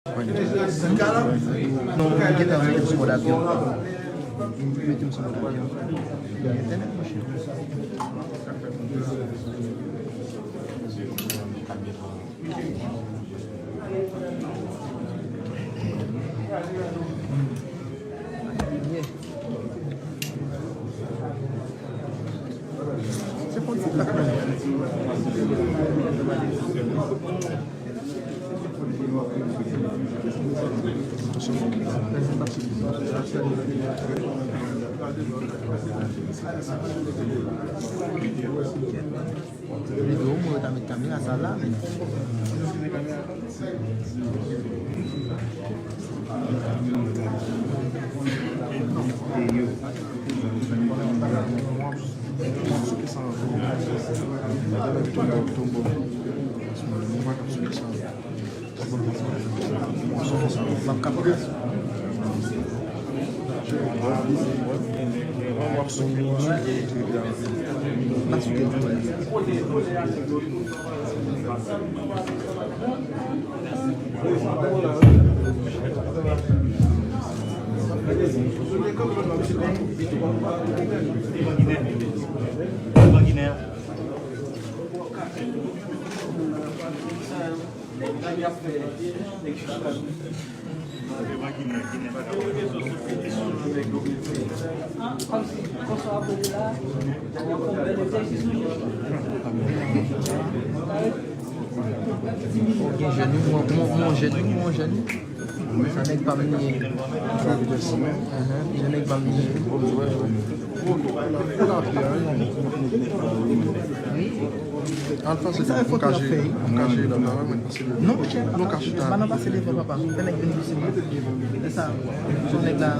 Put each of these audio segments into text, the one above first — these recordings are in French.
Non, kita metem semua daging. Metem semua daging. Internet masih. C'est pas ça. Video mo damit kami nasa lamin. Mon genou. Ça n'est pas mis. Je n'ai pas mis. Alpha, c'est un casier. Non, je ne pas passer des fois, papa. Je n'ai pas de ça. Je n'ai pas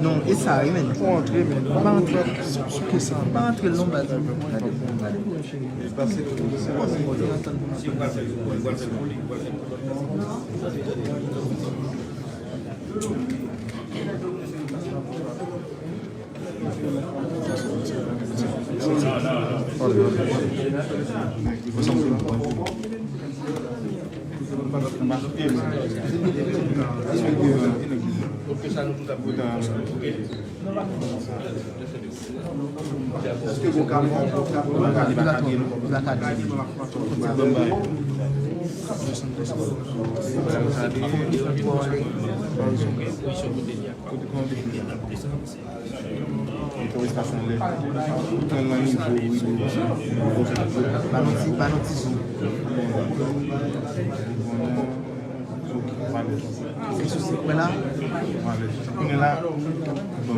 non, et ça, il faut entrer, mais pas entrer. Pas entrer le long de la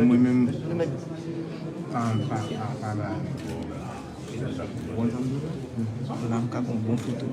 moi-même, bon photo.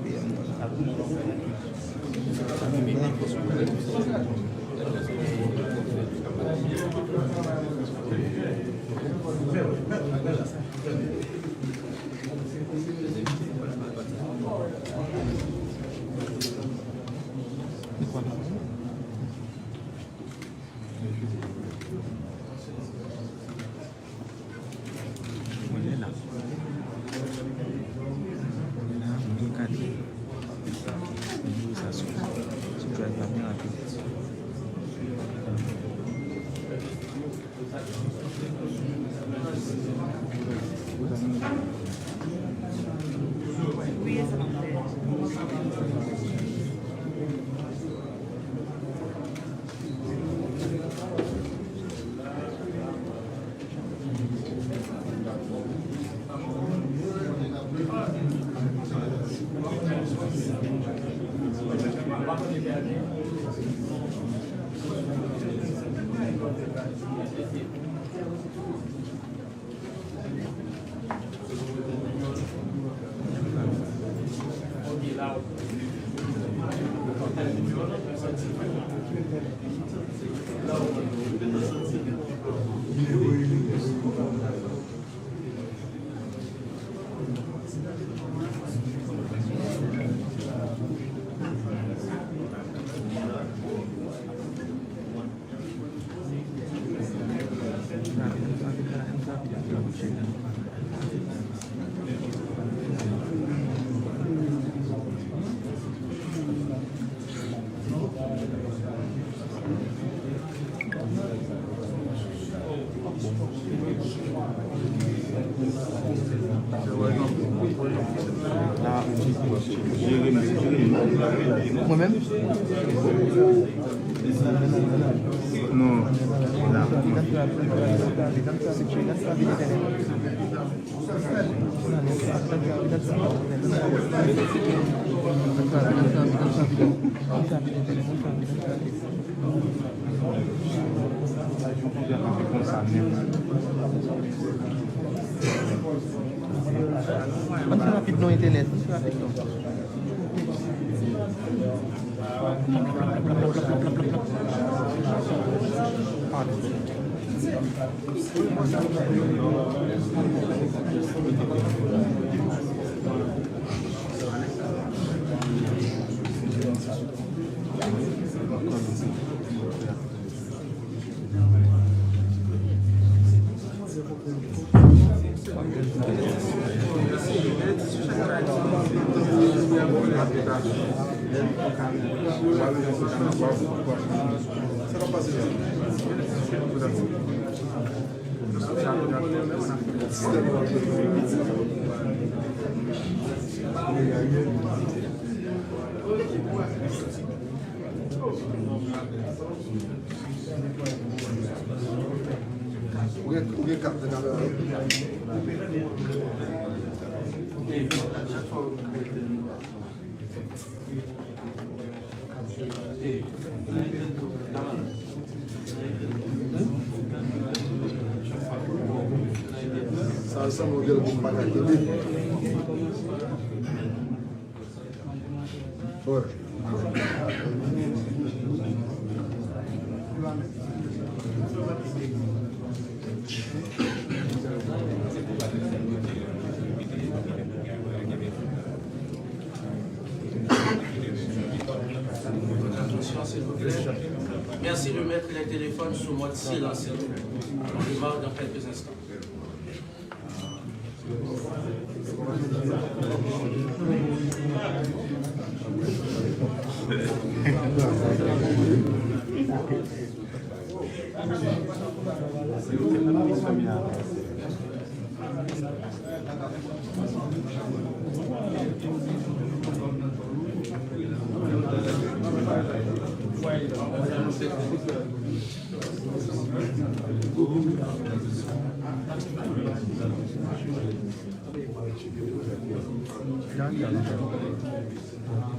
Moi-même? Non. Là. On fait rapide dans Internet. On fait rapide dans. Ça modèle pour pas gagner. Ouais. Merci de mettre les téléphones sur mode silence. On démarre dans quelques instants.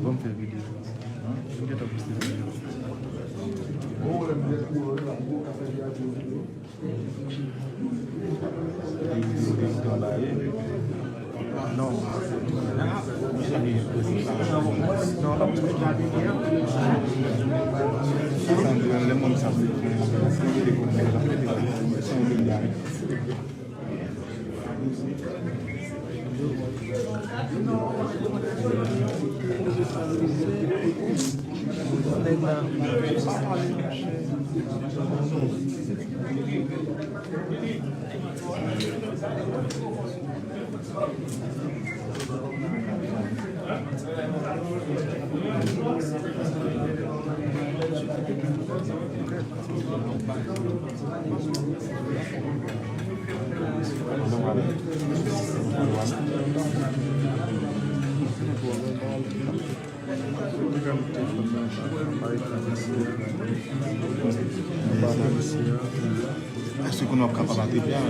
Vamos faire vidéo. Vous êtes à poster. Non. Le monde s'appelle. Est-ce qu'on est capable de bien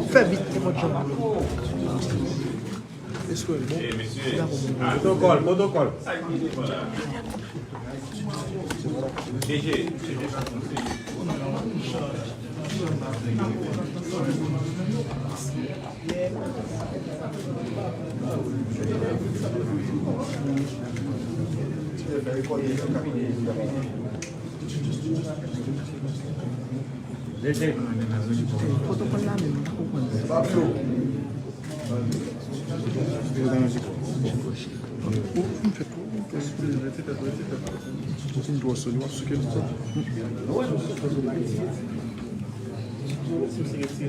Fais vite, c'est votre job. Protocole. Protocole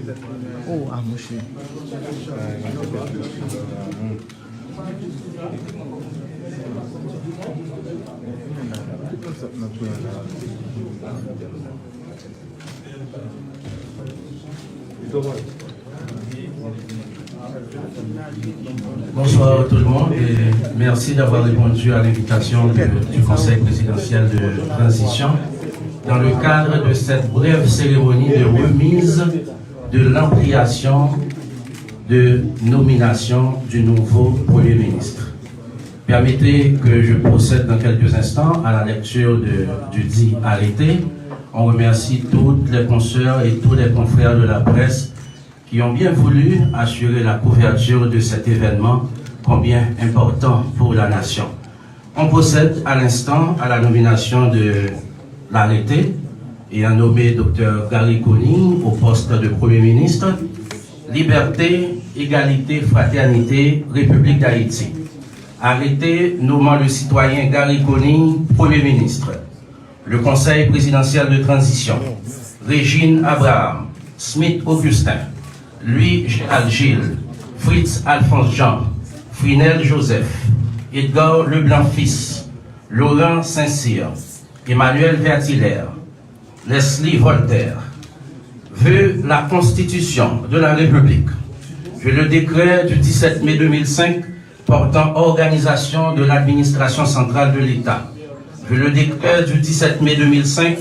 là, oh, ah, monsieur. Bonsoir tout le monde et merci d'avoir répondu à l'invitation du Conseil présidentiel de transition dans le cadre de cette brève cérémonie de remise de l'ampliation de nomination du nouveau Premier ministre. Permettez que je procède dans quelques instants à la lecture du dit arrêté. On remercie toutes les consoeurs et tous les confrères de la presse qui ont bien voulu assurer la couverture de cet événement combien important pour la nation. On procède à l'instant à la nomination de l'arrêté et a nommé Dr Gary Conille au poste de Premier ministre. Liberté, égalité, fraternité, République d'Haïti. Arrêté nommant le citoyen Gary Conille Premier ministre. Le Conseil présidentiel de transition. Régine Abraham, Smith Augustin, Louis Gérald Gilles, Fritz Alphonse Jean, Frinel Joseph, Edgar Leblanc fils, Laurent Saint-Cyr, Emmanuel Vertillaire, Leslie Voltaire, veut la Constitution de la République, veut le décret du 17 mai 2005 portant organisation de l'administration centrale de l'État, veut le décret du 17 mai 2005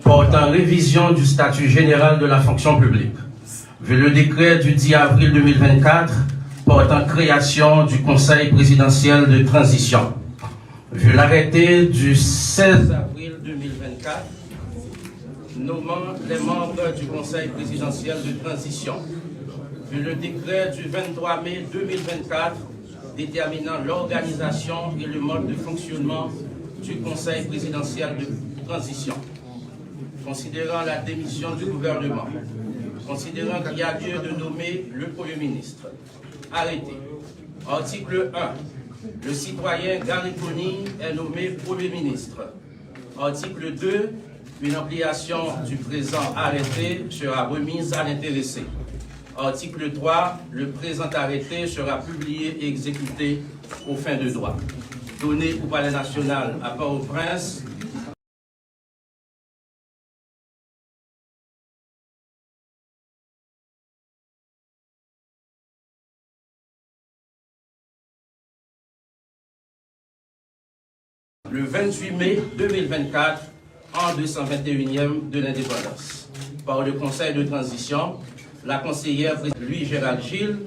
portant révision du statut général de la fonction publique, veut le décret du 10 avril 2024 portant création du Conseil présidentiel de transition, veut l'arrêté du 16 avril 2024 nommant les membres du Conseil présidentiel de transition, veut le décret du 23 mai 2024 déterminant l'organisation et le mode de fonctionnement du Conseil présidentiel de transition, considérant la démission du gouvernement, considérant qu'il y a lieu de nommer le Premier ministre. Arrêté. Article 1. Le citoyen Gary Conille est nommé Premier ministre. Article 2. Une ampliation du présent arrêté sera remise à l'intéressé. Article 3. Le présent arrêté sera publié et exécuté aux fins de droit. Donné au Palais national à Port-au-Prince. Le 28 mai 2024, en 221e de l'indépendance. Par le Conseil de transition, la conseillère Louis Gérald Gilles,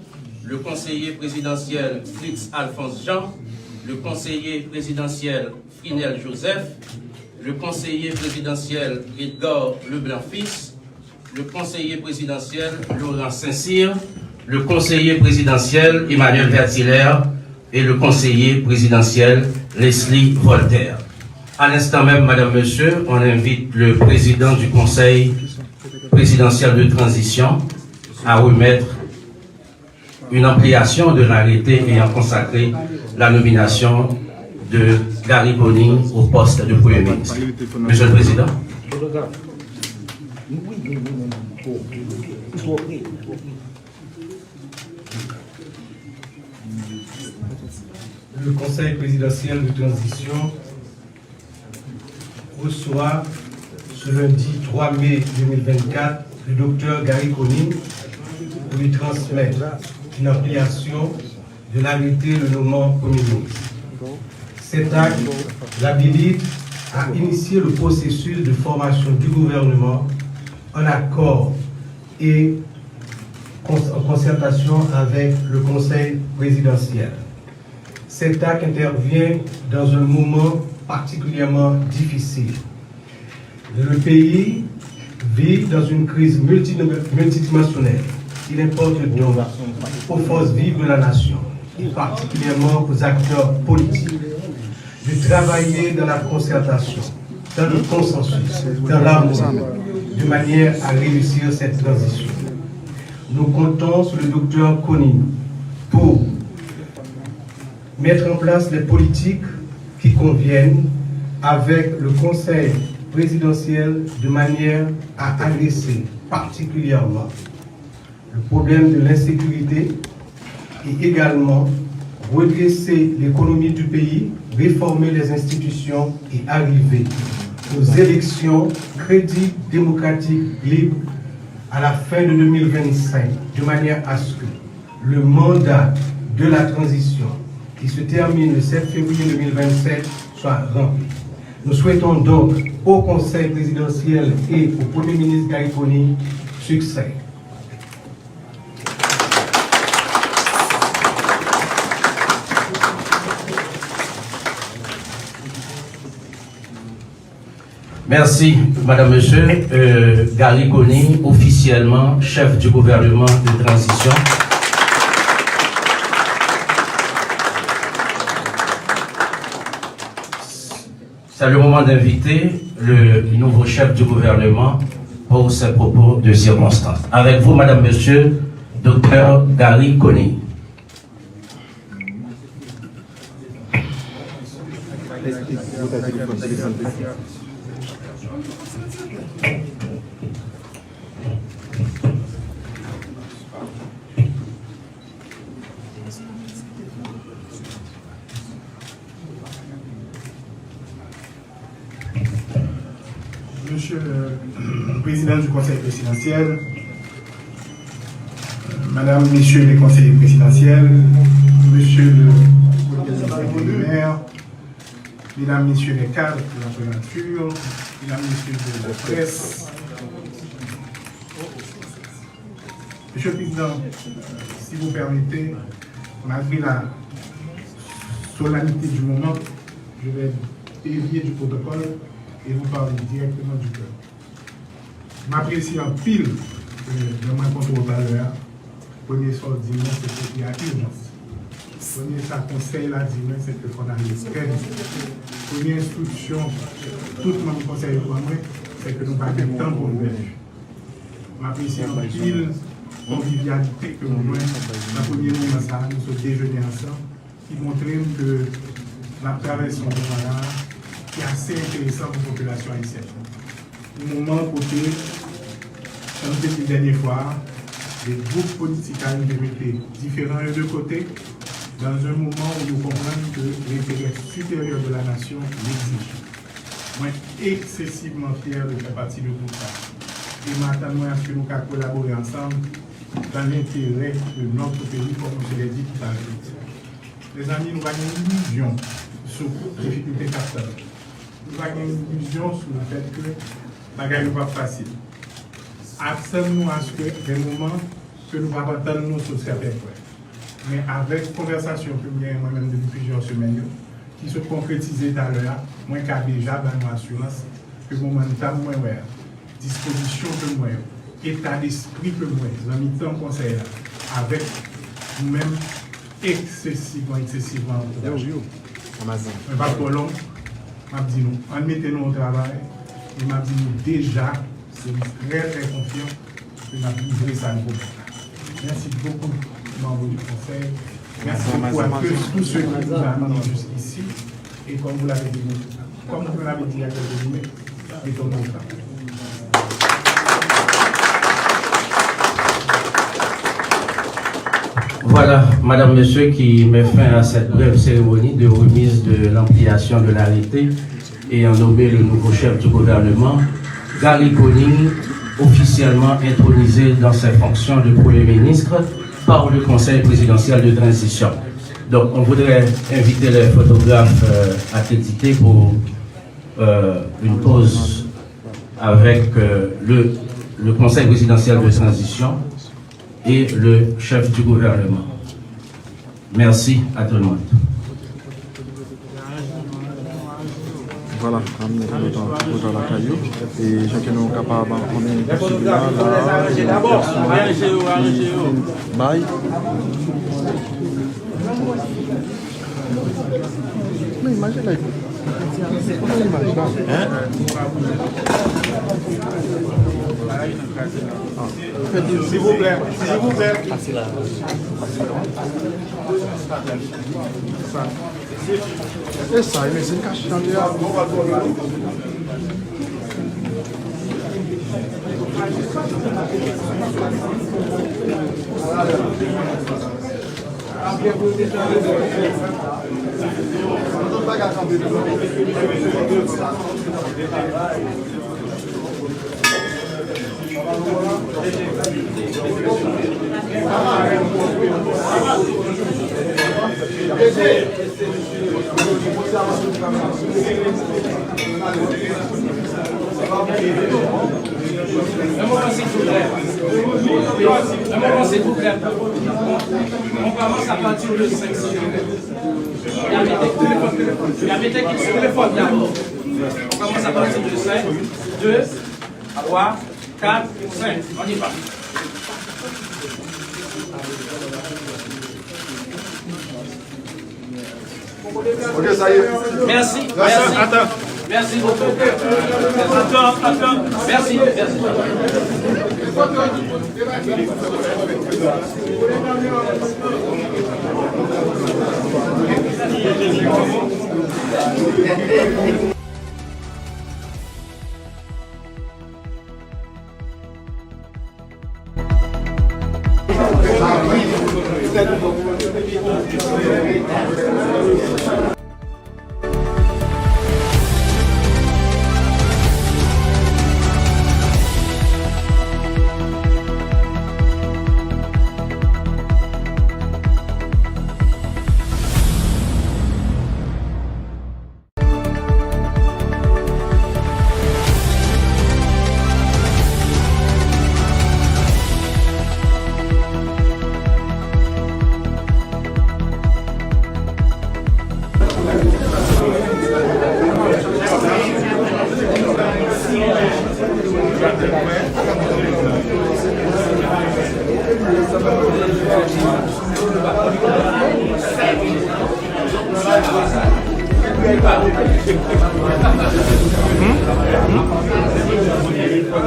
le conseiller présidentiel Fritz Alphonse Jean, le conseiller présidentiel Frinel Joseph, le conseiller présidentiel Edgar Leblanc fils, le conseiller présidentiel Laurent Saint-Cyr, le conseiller présidentiel Emmanuel Vertillaire et le conseiller présidentiel Leslie Voltaire. À l'instant même, Madame, Monsieur, on invite le président du Conseil présidentiel de transition à remettre une ampliation de l'arrêté ayant consacré la nomination de Gary Conille au poste de Premier ministre. Monsieur le Président. Le Conseil présidentiel de transition reçoit ce lundi 3 mai 2024, le docteur Gary Conille pour lui transmettre une ampliation de l'arrêté le nommant Premier ministre. Cet acte l'habilite à initier le processus de formation du gouvernement en accord et en concertation avec le Conseil présidentiel. Cet acte intervient dans un moment particulièrement difficile. Le pays vit dans une crise multidimensionnelle. Il importe donc aux forces vives de la nation, et particulièrement aux acteurs politiques, de travailler dans la concertation, dans le consensus, dans l'harmonie, de manière à réussir cette transition. Nous comptons sur le docteur Conille pour mettre en place les politiques qui conviennent avec le Conseil présidentiel de manière à adresser particulièrement le problème de l'insécurité et également redresser l'économie du pays, réformer les institutions et arriver aux élections crédibles, démocratiques, libres à la fin de 2025, de manière à ce que le mandat de la transition qui se termine le 7 février 2027 soit rempli. Nous souhaitons donc au Conseil présidentiel et au Premier ministre Gary Conille succès. Merci, Madame, Monsieur. Gary Conille, officiellement chef du gouvernement de transition. C'est le moment d'inviter le nouveau chef du gouvernement pour ses propos de circonstance. Avec vous, Madame, Monsieur, Dr Gary Conille. Monsieur le Président du Conseil présidentiel, Madame, Messieurs les conseillers présidentiels, Monsieur le maire, Mesdames, Messieurs les cadres de la préfecture, Mesdames, Messieurs de la presse, Monsieur le Président, si vous permettez, malgré la solennité du moment, je vais dévier du protocole et vous parler directement du cœur. Je m'apprécie en pile de mon contrôle tout à l'heure. Premier sort dit non, c'est qu'il y a urgence. Premier ça conseil là dit non, c'est qu'il faut arriver très vite. Première instruction, tout le monde conseille pour moi, c'est que nous n'avons pas de temps pour nous. Je m'apprécie en pile convivialité que nous avons. La première moment, ça, nous sommes déjeuner ensemble, qui montre que la traversée de voilà, qui est assez intéressant pour la population haïtienne. Au moment côté, comme depuis la dernière fois, les groupes politiques étaient différents de côté, dans un moment où nous comprenons que l'intérêt supérieur de la nation l'exige. Moi, excessivement fier de faire partie du groupe. Et maintenant, est-ce que nous pouvons collaborer ensemble dans l'intérêt de notre pays, comme je l'ai dit tout à l'heure. Les amis, nous avons une illusion sur les difficultés capitales. Nous avons une illusion sur le fait que la guerre n'est pas facile. Attendons à ce que des moments que nous allons attendre sur certains points. Mais avec conversation première, moi-même depuis plusieurs semaines, qui se concrétisait tout à l'heure, moi qui a déjà dans mon assurance que momentum moins ouais, disposition que moi, état d'esprit que moi, dans le temps conseil avec nous-mêmes excessivement. Mais pas trop long, m'a dit nous, on mettez nous au travail, et m'a dit nous déjà, c'est très confiant que nous avons livré ça nous. Merci beaucoup, membres du conseil. Merci beaucoup à tous ceux qui nous ont amenés jusqu'ici. Et comme vous l'avez dit, il y a quelques minutes, mettons-nous au travail. Voilà, Madame, Monsieur, qui met fin à cette brève cérémonie de remise de l'ampliation de l'arrêté et a nommé le nouveau chef du gouvernement. Gary Conille, officiellement intronisé dans ses fonctions de Premier ministre par le Conseil présidentiel de transition. Donc, on voudrait inviter les photographes accrédités pour une pause avec le Conseil présidentiel de transition et le chef du gouvernement. Merci à tout le monde. Voilà, amener dans la caillou. Et chacun nous capable de bye. Mais imagine là. S'il vous plaît, s'il vous plaît. É ça, mais c'est une cache chantée. Un moment, s'il vous plaît. On commence à partir de 5. Il y a des téléphones d'abord. On commence à partir de 5, 2, 3, 4, 5. On y va. Ok, ça y est. Merci. Merci. Attends. Merci beaucoup. Attends. Merci.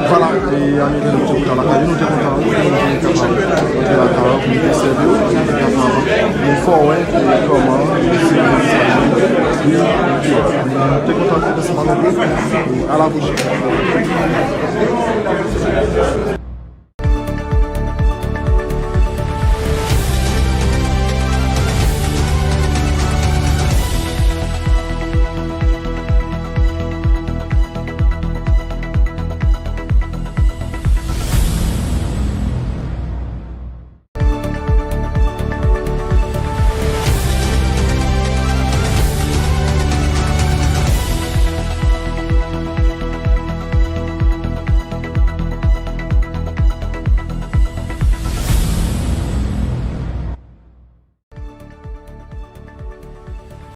Voilà, et amis de notre dans la caillou, nous sommes contents, nous sommes capables de la caillou, nous sommes servis, nous sommes capables de former comment nous sommes contents de ce moment à la bouche.